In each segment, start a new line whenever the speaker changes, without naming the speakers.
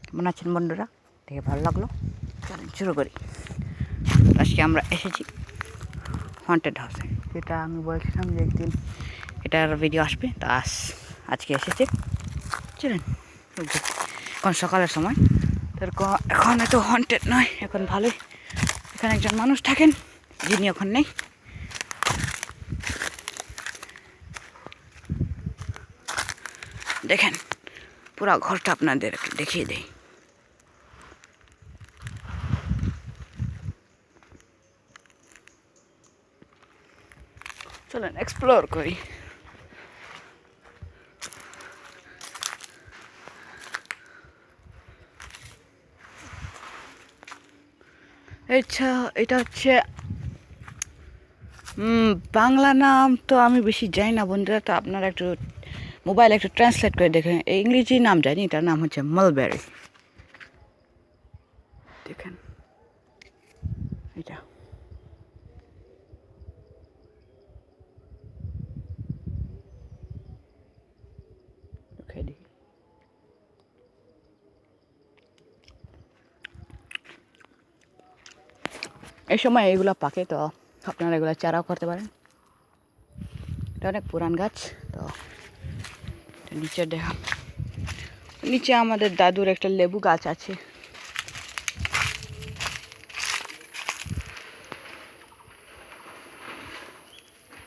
কেমন আছেন বন্ধুরা? দেখে ভালো লাগলো, চলেন শুরু করি। আজকে আমরা এসেছি হন্টেড হাউসে, যেটা আমি বলছিলাম যে একদিন এটার ভিডিও আসবে, তা আজকে এসেছে। চলেন, এখন সকালের সময়, এখন এত হন্টেড নয়, এখন ভালোই। এখানে একজন মানুষ থাকেন, যিনি এখন নেই। দেখেন পুরো ঘরটা আপনাদের একটু দেখিয়ে দেই। চলেন এক্সপ্লোর করি। আচ্ছা, এটা হচ্ছে বাংলা নাম তো আমি বেশি জানি না বন্ধুরা, তো আপনারা একটু মোবাইলে একটু ট্রান্সলেট করে দেখেন। এই ইংরেজি নাম জানি, এটার নাম হচ্ছে মালবেরি। দেখেন এটা দেখি। এই সময় এইগুলো পাকে, তো আপনারা এগুলো চারাও করতে পারেন। এটা অনেক পুরান গাছ। তো নিচে দেখা, নিচে আমাদের দাদুর একটা লেবু গাছ আছে।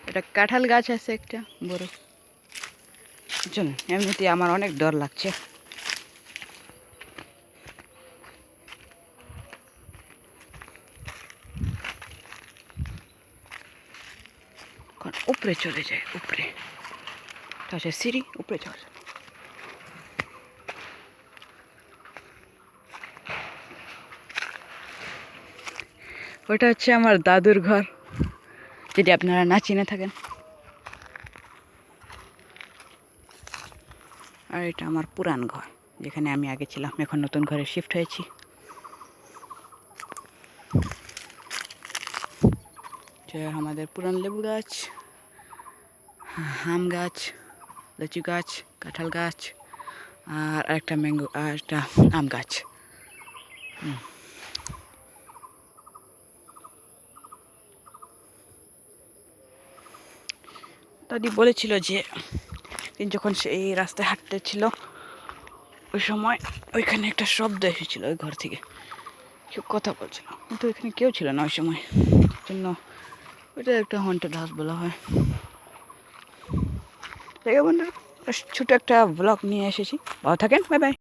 এটা কাঁঠাল গাছ আছে একটা বড়। চলুন, এমনিতে আমার অনেক ডর লাগছে। উপরে চলে যায়, উপরে তাছাড়া সিঁড়ি, উপরে চলে যায়। ওটা হচ্ছে আমার দাদুর ঘর, যদি আপনারা না চিনে থাকেন। আর এটা আমার পুরান ঘর, যেখানে আমি আগে ছিলাম। এখন নতুন ঘরে শিফট হয়েছি। আমাদের পুরান লেবু গাছ, আম গাছ, লিচু গাছ, কাঁঠাল গাছ, আর একটা ম্যাঙ্গো, আর একটা আম গাছ। দাদি বলেছিল যে যখন সে এই রাস্তায় হাঁটতে ছিল, ওই সময় ওইখানে একটা শব্দ এসেছিল ওই ঘর থেকে, কেউ কথা বলছিল, কিন্তু ওইখানে কেউ ছিল না ওই সময়। জন্য ওইটা একটা হন্টেড হাউস বলা হয়। ঠিক আছে বন্ধুরা, ছোটো একটা ব্লগ নিয়ে এসেছি। ভালো থাকেন, বাই বাই।